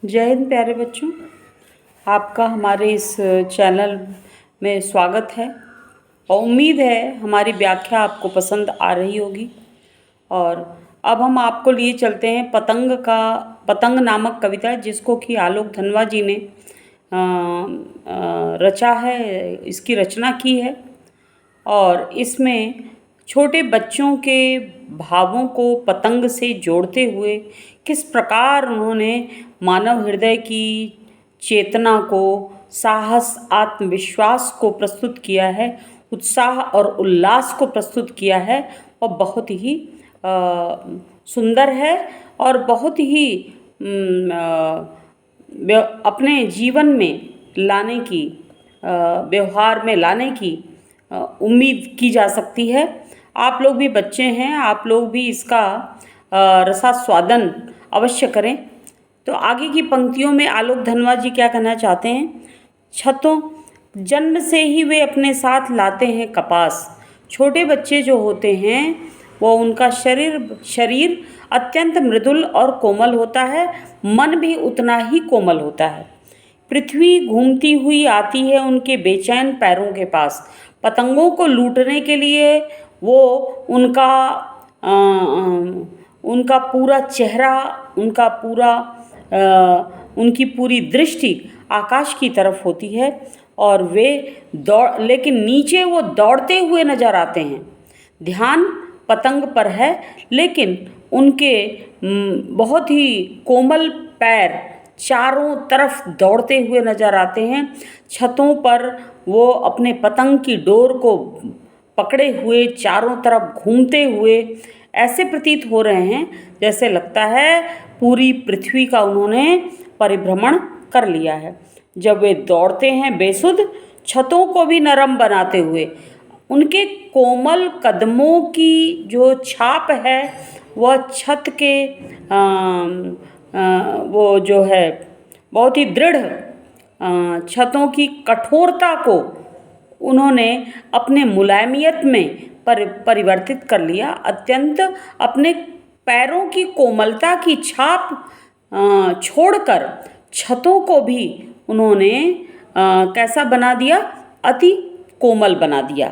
जय हिंद प्यारे बच्चों। आपका हमारे इस चैनल में स्वागत है और उम्मीद है हमारी व्याख्या आपको पसंद आ रही होगी। और अब हम आपको लिए चलते हैं पतंग नामक कविता, जिसको कि आलोक धनवा जी ने रचा है, इसकी रचना की है। और इसमें छोटे बच्चों के भावों को पतंग से जोड़ते हुए किस प्रकार उन्होंने मानव हृदय की चेतना को, साहस, आत्मविश्वास को प्रस्तुत किया है, उत्साह और उल्लास को प्रस्तुत किया है। और बहुत ही सुंदर है और बहुत ही अपने जीवन में लाने की, व्यवहार में लाने की उम्मीद की जा सकती है। आप लोग भी बच्चे हैं, आप लोग भी इसका रसास्वादन अवश्य करें। तो आगे की पंक्तियों में आलोक धनवा जी क्या कहना चाहते हैं? छतों जन्म से ही वे अपने साथ लाते हैं कपास। छोटे बच्चे जो होते हैं वो उनका शरीर अत्यंत मृदुल और कोमल होता है, मन भी उतना ही कोमल होता है। पृथ्वी घूमती हुई आती है उनके बेचैन पैरों के पास। पतंगों को लूटने के लिए वो उनका पूरा चेहरा, उनकी पूरी दृष्टि आकाश की तरफ होती है और वे लेकिन नीचे वो दौड़ते हुए नजर आते हैं। ध्यान पतंग पर है, लेकिन उनके बहुत ही कोमल पैर चारों तरफ दौड़ते हुए नजर आते हैं। छतों पर वो अपने पतंग की डोर को पकड़े हुए चारों तरफ घूमते हुए ऐसे प्रतीत हो रहे हैं जैसे लगता है पूरी पृथ्वी का उन्होंने परिभ्रमण कर लिया है। जब वे दौड़ते हैं बेसुध, छतों को भी नरम बनाते हुए, उनके कोमल कदमों की जो छाप है वह छत के वो जो है बहुत ही दृढ़ छतों की कठोरता को उन्होंने अपने मुलायमियत में परिवर्तित कर लिया। अत्यंत अपने पैरों की कोमलता की छाप छोड़कर छतों को भी उन्होंने कैसा बना दिया? अति कोमल बना दिया,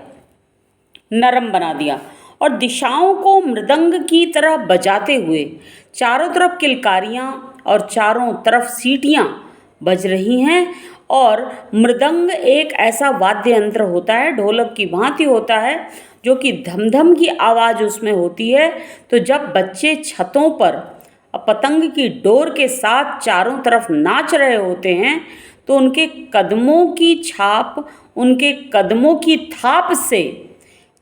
नरम बना दिया। और दिशाओं को मृदंग की तरह बजाते हुए चारों तरफ किलकारियाँ और चारों तरफ सीटियाँ बज रही हैं। और मृदंग एक ऐसा वाद्य यंत्र होता है, ढोलक की भांति होता है, जो कि धम-धम की आवाज़ उसमें होती है। तो जब बच्चे छतों पर पतंग की डोर के साथ चारों तरफ नाच रहे होते हैं तो उनके कदमों की छाप, उनके कदमों की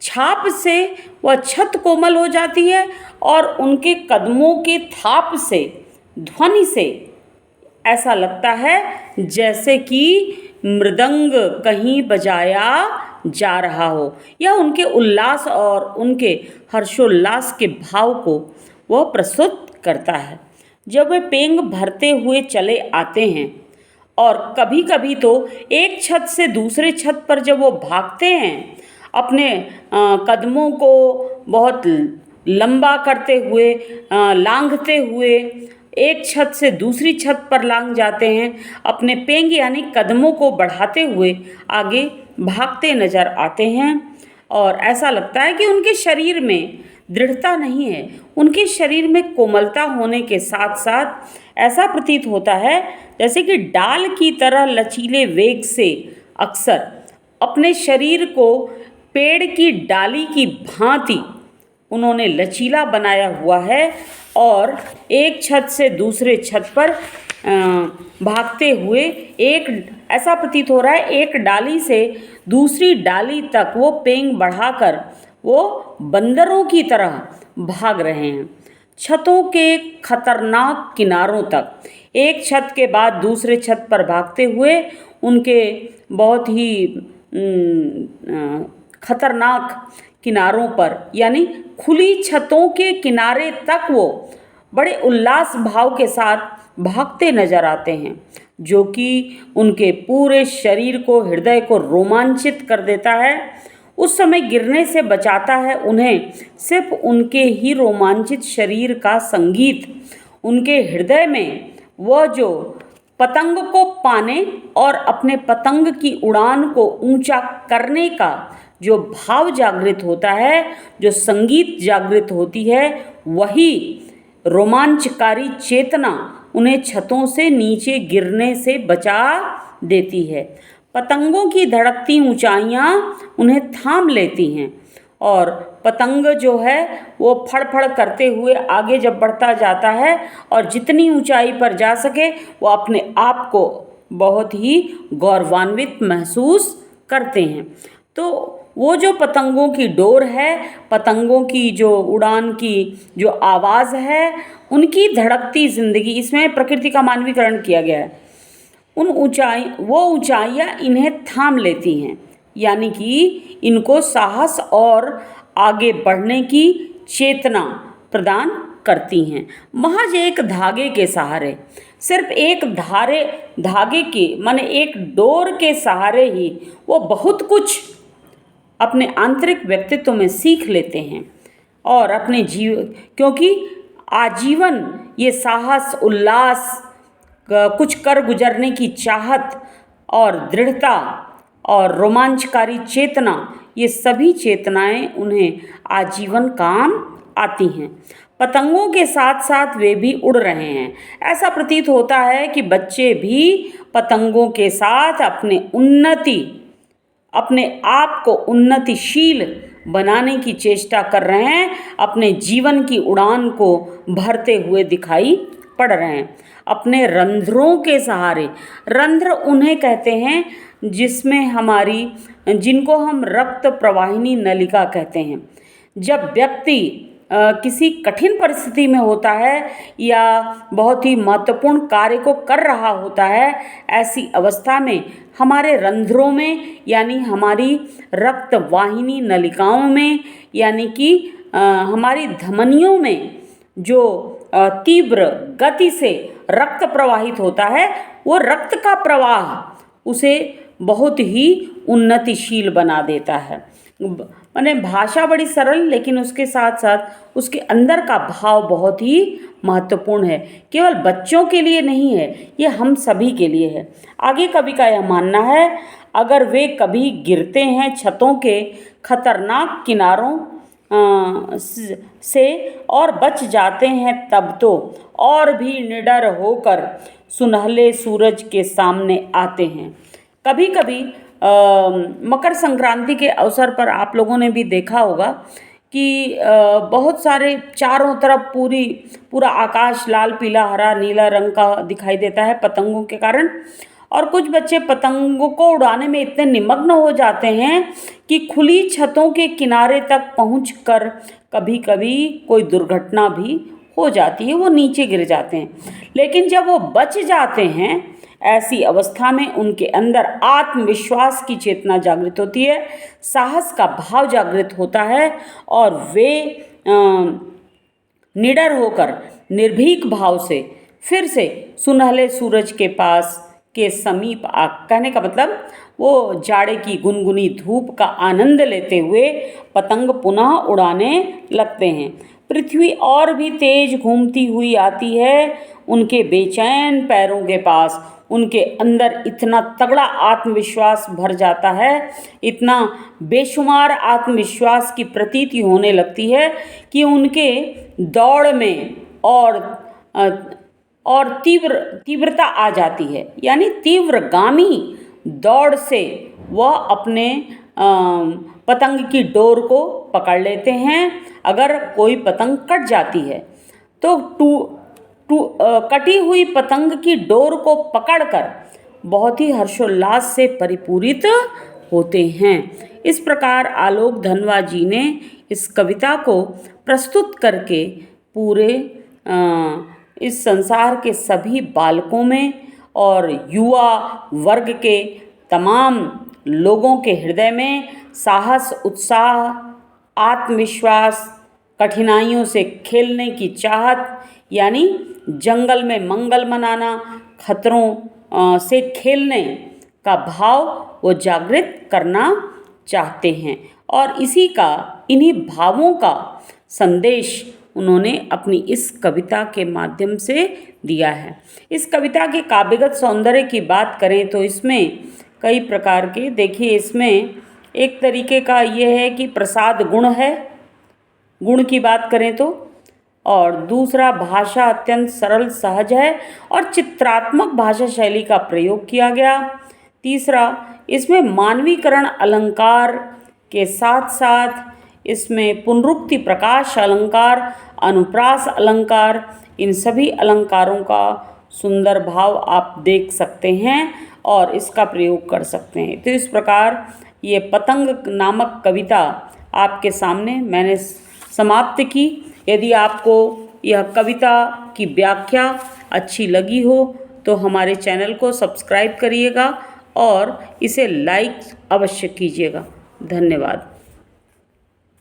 छाप से वह छत कोमल हो जाती है और उनके कदमों के थाप से, ध्वनि से ऐसा लगता है जैसे कि मृदंग कहीं बजाया जा रहा हो। यह उनके उल्लास और उनके हर्षोल्लास के भाव को वह प्रस्तुत करता है। जब वे पेंग भरते हुए चले आते हैं और कभी कभी तो एक छत से दूसरे छत पर जब वो भागते हैं, अपने कदमों को बहुत लंबा करते हुए, लांघते हुए एक छत से दूसरी छत पर लांघ जाते हैं, अपने पेंग यानी कदमों को बढ़ाते हुए आगे भागते नजर आते हैं। और ऐसा लगता है कि उनके शरीर में दृढ़ता नहीं है, उनके शरीर में कोमलता होने के साथ साथ ऐसा प्रतीत होता है जैसे कि डाल की तरह लचीले वेग से अक्सर अपने शरीर को पेड़ की डाली की भांति उन्होंने लचीला बनाया हुआ है और एक छत से दूसरे छत पर भागते हुए ऐसा प्रतीत हो रहा है एक डाली से दूसरी डाली तक वो पेंग बढ़ाकर वो बंदरों की तरह भाग रहे हैं। छतों के खतरनाक किनारों तक एक छत के बाद दूसरे छत पर भागते हुए उनके बहुत ही खतरनाक किनारों पर यानी खुली छतों के किनारे तक वो बड़े उल्लास भाव के साथ भागते नजर आते हैं, जो कि उनके पूरे शरीर को, हृदय को रोमांचित कर देता है। उस समय गिरने से बचाता है उन्हें सिर्फ उनके ही रोमांचित शरीर का संगीत। उनके हृदय में वह जो पतंग को पाने और अपने पतंग की उड़ान को ऊंचा करने का जो भाव जागृत होता है, जो संगीत जागृत होती है, वही रोमांचकारी चेतना उन्हें छतों से नीचे गिरने से बचा देती है। पतंगों की धड़कती ऊंचाइयां उन्हें थाम लेती हैं और पतंग जो है वो फड़फड़ करते हुए आगे जब बढ़ता जाता है और जितनी ऊंचाई पर जा सके वो अपने आप को बहुत ही गौरवान्वित महसूस करते हैं। तो वो जो पतंगों की डोर है, पतंगों की जो उड़ान की जो आवाज़ है, उनकी धड़कती ज़िंदगी, इसमें प्रकृति का मानवीकरण किया गया है। वो ऊंचाइयाँ इन्हें थाम लेती हैं, यानी कि इनको साहस और आगे बढ़ने की चेतना प्रदान करती हैं। महज एक धागे के सहारे, सिर्फ एक धागे के माने एक डोर के सहारे ही वो बहुत कुछ अपने आंतरिक व्यक्तित्व में सीख लेते हैं और अपने क्योंकि आजीवन ये साहस, उल्लास, कुछ कर गुजरने की चाहत और दृढ़ता और रोमांचकारी चेतना, ये सभी चेतनाएं उन्हें आजीवन काम आती हैं। पतंगों के साथ साथ वे भी उड़ रहे हैं। ऐसा प्रतीत होता है कि बच्चे भी पतंगों के साथ अपने आप को उन्नतिशील बनाने की चेष्टा कर रहे हैं, अपने जीवन की उड़ान को भरते हुए दिखाई पड़ रहे हैं अपने रंध्रों के सहारे। रंध्र उन्हें कहते हैं जिनको हम रक्त प्रवाहिनी नलिका कहते हैं। जब व्यक्ति किसी कठिन परिस्थिति में होता है या बहुत ही महत्वपूर्ण कार्य को कर रहा होता है, ऐसी अवस्था में हमारे रंध्रों में यानी हमारी रक्त वाहिनी नलिकाओं में यानी कि हमारी धमनियों में जो तीव्र गति से रक्त प्रवाहित होता है, वो रक्त का प्रवाह उसे बहुत ही उन्नतिशील बना देता है। माने भाषा बड़ी सरल, लेकिन उसके साथ साथ उसके अंदर का भाव बहुत ही महत्वपूर्ण है। केवल बच्चों के लिए नहीं है, ये हम सभी के लिए है। आगे कवि का यह मानना है, अगर वे कभी गिरते हैं छतों के खतरनाक किनारों से और बच जाते हैं, तब तो और भी निडर होकर सुनहले सूरज के सामने आते हैं। कभी कभी मकर संक्रांति के अवसर पर आप लोगों ने भी देखा होगा कि बहुत सारे चारों तरफ पूरा आकाश लाल, पीला, हरा, नीला रंग का दिखाई देता है पतंगों के कारण, और कुछ बच्चे पतंगों को उड़ाने में इतने निमग्न हो जाते हैं कि खुली छतों के किनारे तक पहुंचकर कभी कभी कोई दुर्घटना भी हो जाती है, वो नीचे गिर जाते हैं। लेकिन जब वो बच जाते हैं, ऐसी अवस्था में उनके अंदर आत्मविश्वास की चेतना जागृत होती है, साहस का भाव जागृत होता है और वे निडर होकर निर्भीक भाव से फिर से सुनहले सूरज के पास के समीप कहने का मतलब वो जाड़े की गुनगुनी धूप का आनंद लेते हुए पतंग पुनः उड़ाने लगते हैं। पृथ्वी और भी तेज घूमती हुई आती है उनके बेचैन पैरों के पास। उनके अंदर इतना तगड़ा आत्मविश्वास भर जाता है, इतना बेशुमार आत्मविश्वास की प्रतीति होने लगती है कि उनके दौड़ में और तीव्रता आ जाती है, यानी तीव्रगामी दौड़ से वह अपने पतंग की डोर को पकड़ लेते हैं। अगर कोई पतंग कट जाती है तो कटी हुई पतंग की डोर को पकड़कर बहुत ही हर्षोल्लास से परिपूरित होते हैं। इस प्रकार आलोक धनवा जी ने इस कविता को प्रस्तुत करके पूरे इस संसार के सभी बालकों में और युवा वर्ग के तमाम लोगों के हृदय में साहस, उत्साह, आत्मविश्वास, कठिनाइयों से खेलने की चाहत, यानी जंगल में मंगल मनाना, खतरों से खेलने का भाव वो जागृत करना चाहते हैं। और इन्हीं भावों का संदेश उन्होंने अपनी इस कविता के माध्यम से दिया है। इस कविता के काव्यगत सौंदर्य की बात करें तो इसमें कई प्रकार के, देखिए इसमें एक तरीके का ये है कि प्रसाद गुण है, गुण की बात करें तो, और दूसरा भाषा अत्यंत सरल सहज है और चित्रात्मक भाषा शैली का प्रयोग किया गया। तीसरा, इसमें मानवीकरण अलंकार के साथ साथ इसमें पुनरुक्ति प्रकाश अलंकार, अनुप्रास अलंकार, इन सभी अलंकारों का सुंदर भाव आप देख सकते हैं और इसका प्रयोग कर सकते हैं। तो इस प्रकार ये पतंग नामक कविता आपके सामने मैंने समाप्त की। यदि आपको यह कविता की व्याख्या अच्छी लगी हो तो हमारे चैनल को सब्सक्राइब करिएगा और इसे लाइक अवश्य कीजिएगा। धन्यवाद।